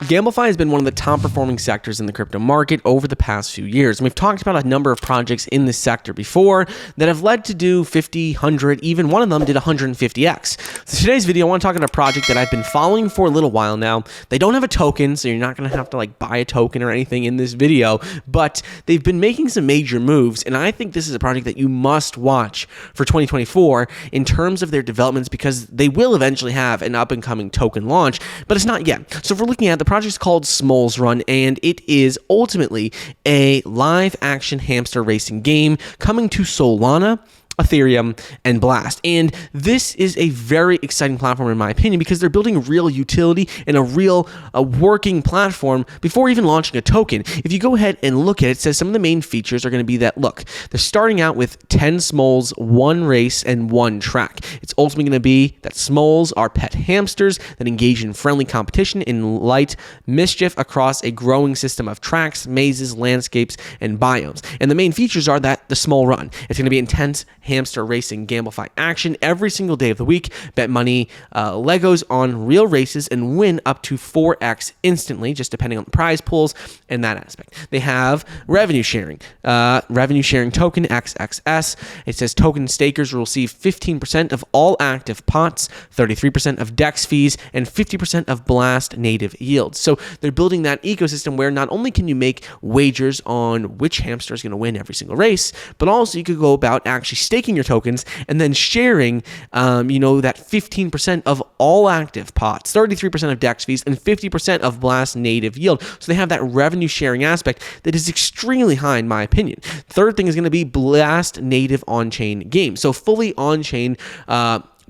GameFi has been one of the top performing sectors in the crypto market over the past few years. And we've talked about a number of projects in this sector before that have led to do 50, 100, even one of them did 150x. So today's video, I want to talk about a project that I've been following for a little while now. They don't have a token, so you're not going to have to buy a token or anything in this video, but they've been making some major moves. And I think this is a project that you must watch for 2024 in terms of their developments, because they will eventually have an up and coming token launch, but it's not yet. So if we're looking at the project is called Smols Run, and it is ultimately a live action hamster racing game coming to Solana, Ethereum, and Blast. And this is a very exciting platform in my opinion, because they're building real utility and a real working platform before even launching a token. If you go ahead and look at it, it says some of the main features are going to be that, look, they're starting out with 10 Smols, 1 race, and 1 track. It's ultimately going to be that Smols are pet hamsters that engage in friendly competition in light mischief across a growing system of tracks, mazes, landscapes, and biomes. And the main features are that the Smols Run, it's going to be intense hamster racing gamify action every single day of the week. Bet money Legos on real races and win up to 4x instantly, just depending on the prize pools and that aspect. They have revenue sharing token XXS. It says token stakers will receive 15% of all active pots, 33% of DEX fees, and 50% of Blast native yields. So they're building that ecosystem where not only can you make wagers on which hamster is going to win every single race, but also you could go about actually staking your tokens and then sharing, that 15% of all active pots, 33% of DEX fees, and 50% of Blast native yield. So they have that revenue sharing aspect that is extremely high in my opinion. Third thing is going to be Blast native on-chain game. So fully on-chain,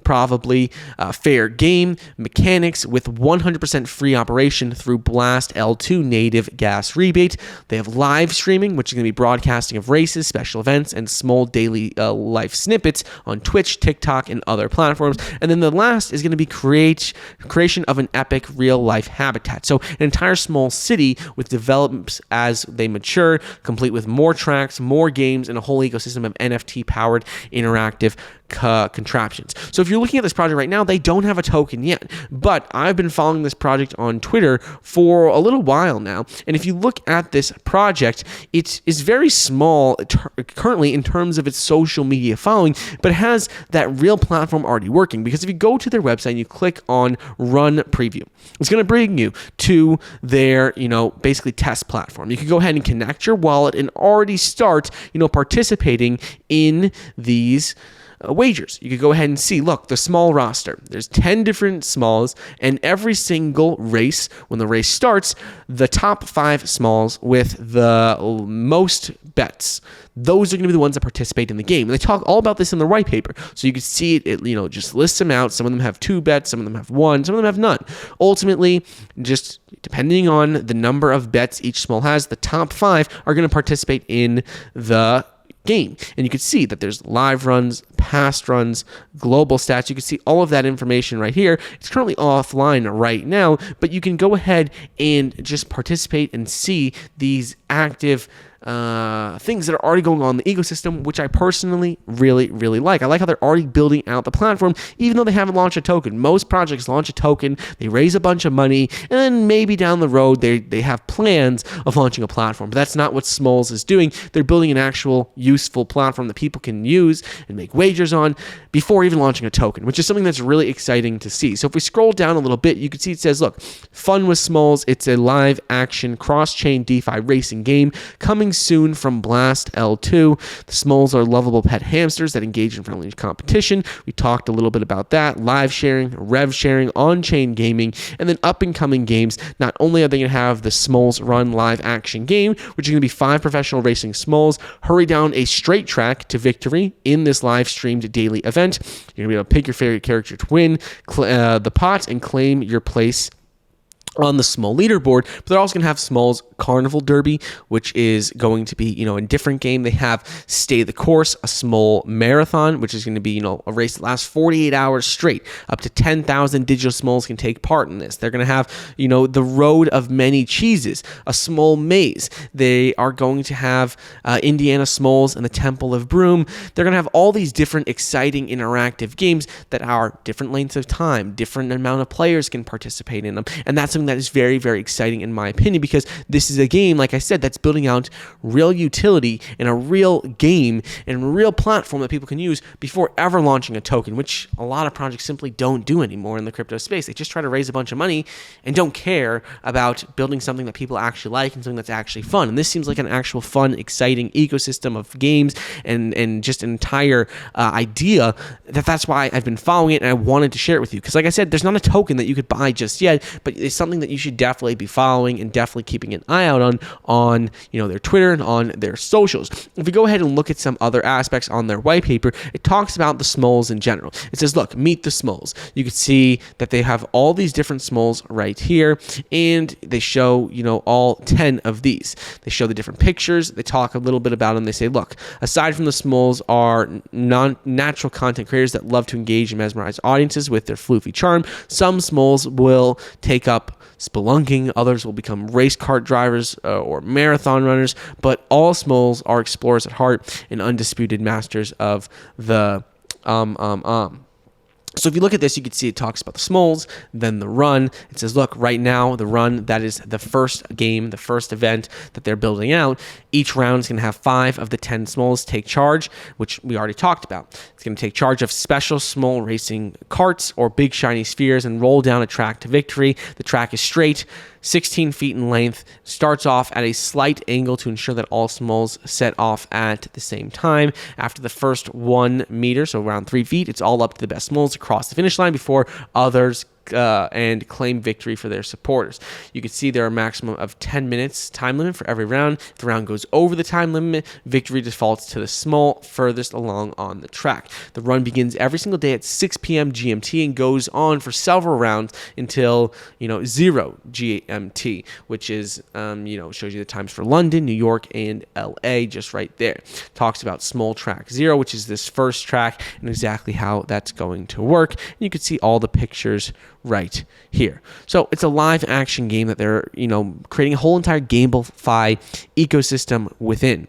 probably fair game mechanics with 100% free operation through Blast L2 native gas rebate. They have live streaming, which is going to be broadcasting of races, special events, and small daily life snippets on Twitch, TikTok, and other platforms. And then the last is going to be creation of an epic real life habitat. So an entire small city with developments as they mature, complete with more tracks, more games, and a whole ecosystem of NFT powered interactive contraptions. So if you're looking at this project right now, they don't have a token yet, but I've been following this project on Twitter for a little while now. And if you look at this project, it is very small currently in terms of its social media following, but it has that real platform already working. Because if you go to their website and you click on Run Preview, it's going to bring you to their, basically test platform. You can go ahead and connect your wallet and already start, participating in these wagers. You could go ahead and see, look, the small roster. There's 10 different smalls, and every single race, when the race starts, the top 5 smalls with the most bets, those are going to be the ones that participate in the game. And they talk all about this in the white paper. So you can see it, just lists them out. Some of them have 2 bets, some of them have 1, some of them have none. Ultimately, just depending on the number of bets each small has, the top 5 are going to participate in the game. And you can see that there's live runs, past runs, global stats. You can see all of that information right here. It's currently offline right now, but you can go ahead and just participate and see these active things that are already going on in the ecosystem, which I personally really, really like. I like how they're already building out the platform, even though they haven't launched a token. Most projects launch a token, they raise a bunch of money, and then maybe down the road they have plans of launching a platform. But that's not what Smols is doing. They're building an actual useful platform that people can use and make wagers on before even launching a token, which is something that's really exciting to see. So if we scroll down a little bit, you can see it says, look, fun with Smols. It's a live action cross-chain DeFi racing game coming soon from Blast L2. The Smols are lovable pet hamsters that engage in friendly competition. We talked a little bit about that. Live sharing, rev sharing, on-chain gaming, and then up-and-coming games. Not only are they going to have the Smols Run live action game, which is going to be 5 professional racing Smols hurry down a straight track to victory in this live streamed daily event. You're going to be able to pick your favorite character to win the pot and claim your place on the small leaderboard. But they're also going to have Smols Carnival Derby, which is going to be, a different game. They have Stay the Course, a small marathon, which is going to be, a race that lasts 48 hours straight. Up to 10,000 digital Smols can take part in this. They're going to have, the Road of Many Cheeses, a small maze. They are going to have Indiana Smols and the Temple of Broom. They're going to have all these different exciting interactive games that are different lengths of time, different amount of players can participate in them. And that's something something that is very, very exciting in my opinion, because this is a game, like I said, that's building out real utility in a real game and a real platform that people can use before ever launching a token, which a lot of projects simply don't do anymore in the crypto space. They just try to raise a bunch of money and don't care about building something that people actually like and something that's actually fun. And this seems like an actual fun, exciting ecosystem of games and just an entire idea that's why I've been following it, and I wanted to share it with you. Because like I said, there's not a token that you could buy just yet, but it's something that you should definitely be following and definitely keeping an eye out on their Twitter and on their socials. If we go ahead and look at some other aspects on their white paper, it talks about the Smols in general. It says, look, meet the Smols. You can see that they have all these different Smols right here, and they show, all 10 of these. They show the different pictures. They talk a little bit about them. They say, look, aside from the Smols are non-natural content creators that love to engage and mesmerize audiences with their floofy charm. Some Smols will take up spelunking, others will become race car drivers or marathon runners, but all Smols are explorers at heart and undisputed masters of the So if you look at this, you can see it talks about the Smols, then the Run. It says, look, right now, the Run, that is the first game, the first event that they're building out. Each round is going to have 5 of the 10 Smols take charge, which we already talked about. It's going to take charge of special Smol racing carts or big shiny spheres and roll down a track to victory. The track is straight, 16 feet in length, starts off at a slight angle to ensure that all Smols set off at the same time. After the first 1 meter, so around 3 feet, it's all up to the best Smols across the finish line before others and claim victory for their supporters. You can see there are a maximum of 10 minutes time limit for every round. If the round goes over the time limit, victory defaults to the Smol furthest along on the track. The run begins every single day at 6 p.m. GMT and goes on for several rounds until 0 GMT, which is shows you the times for London, New York, and LA just right there. Talks about Smol Track 0, which is this first track, and exactly how that's going to work. And you can see all the pictures right here. So it's a live action game that they're, creating a whole entire gamify ecosystem within.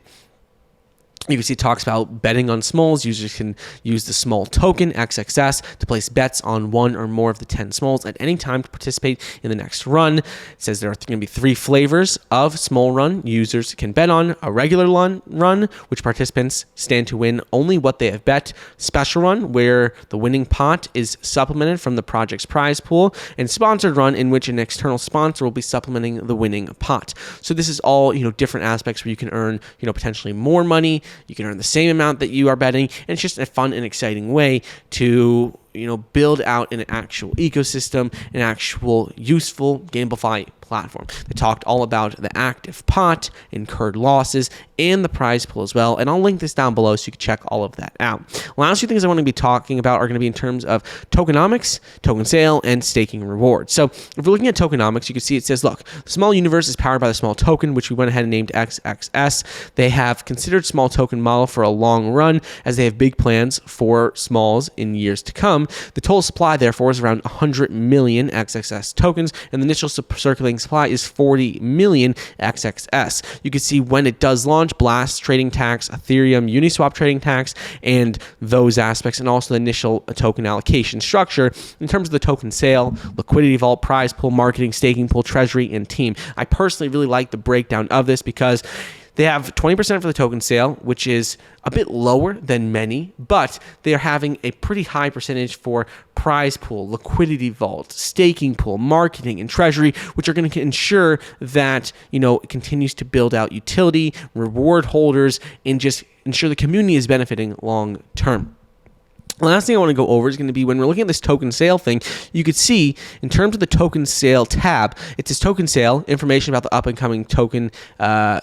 You can see it talks about betting on Smols. Users can use the Smol token, XXS, to place bets on 1 or more of the 10 Smols at any time to participate in the next run. It says there are going to be 3 flavors of Smol Run users can bet on: a regular run, which participants stand to win only what they have bet; special run, where the winning pot is supplemented from the project's prize pool; and sponsored run, in which an external sponsor will be supplementing the winning pot. So this is all, different aspects where you can earn, potentially more money. You can earn the same amount that you are betting, and it's just a fun and exciting way to build out an actual ecosystem, an actual useful gamify platform. They talked all about the active pot, incurred losses, and the prize pool as well, and I'll link this down below so you can check all of that out. Last 2 things I want to be talking about are going to be in terms of tokenomics, token sale, and staking rewards. So if we're looking at tokenomics, you can see it says, look, the Smol universe is powered by the Smol token, which we went ahead and named XXS. They have considered Smol token model for a long run, as they have big plans for Smols in years to come. The total supply, therefore, is around 100 million XXS tokens, and the initial circulating supply is 40 million XXS. You can see when it does launch, Blast trading tax, Ethereum Uniswap trading tax, and those aspects, and also the initial token allocation structure in terms of the token sale, liquidity vault, prize pool, marketing, staking pool, treasury, and team. I personally really like the breakdown of this because they have 20% for the token sale, which is a bit lower than many, but they are having a pretty high percentage for prize pool, liquidity vault, staking pool, marketing, and treasury, which are going to ensure that, it continues to build out utility, reward holders, and just ensure the community is benefiting long term. The last thing I want to go over is going to be when we're looking at this token sale thing, you could see in terms of the token sale tab, it says token sale, information about the up and coming token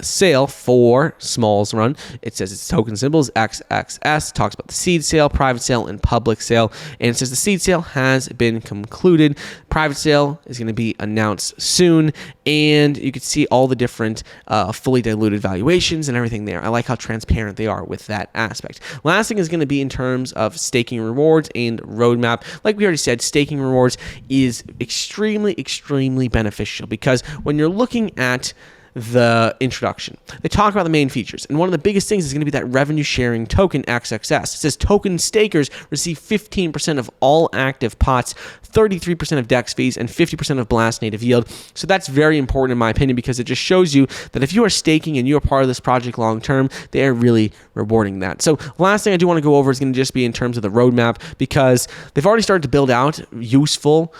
sale for Smols Run. It says its token symbol is XXS, talks about the seed sale, private sale, and public sale. And it says the seed sale has been concluded. Private sale is going to be announced soon. And you can see all the different fully diluted valuations and everything there. I like how transparent they are with that aspect. Last thing is going to be in terms of staking rewards and roadmap. Like we already said, staking rewards is extremely beneficial because when you're looking at the introduction. They talk about the main features, and one of the biggest things is going to be that revenue sharing token XXS. It says token stakers receive 15% of all active pots, 33% of DEX fees, and 50% of Blast native yield. So that's very important in my opinion, because it just shows you that if you are staking and you are part of this project long term, they are really rewarding that. So last thing I do want to go over is going to just be in terms of the roadmap, because they've already started to build out useful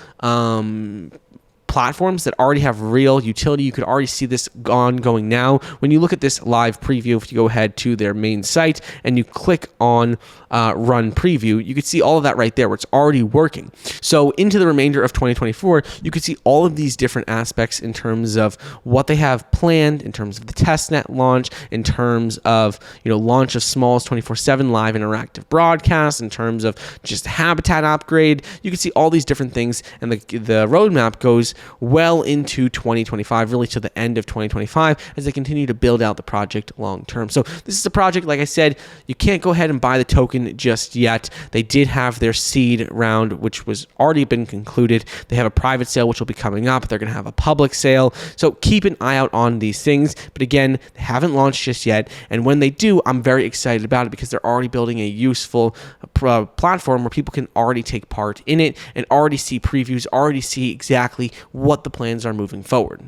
platforms that already have real utility. You could already see this ongoing now. When you look at this live preview, if you go ahead to their main site and you click on run preview, you could see all of that right there where it's already working. So into the remainder of 2024, you could see all of these different aspects in terms of what they have planned, in terms of the testnet launch, in terms of launch of Smols 24/7 live interactive broadcast, in terms of just habitat upgrade. You can see all these different things, and the roadmap goes well into 2025, really to the end of 2025, as they continue to build out the project long term. So this is a project, like I said, you can't go ahead and buy the token just yet. They did have their seed round, which was already been concluded. They have a private sale, which will be coming up. They're going to have a public sale. So keep an eye out on these things. But again, they haven't launched just yet. And when they do, I'm very excited about it, because they're already building a useful platform where people can already take part in it and already see previews, already see exactly what the plans are moving forward.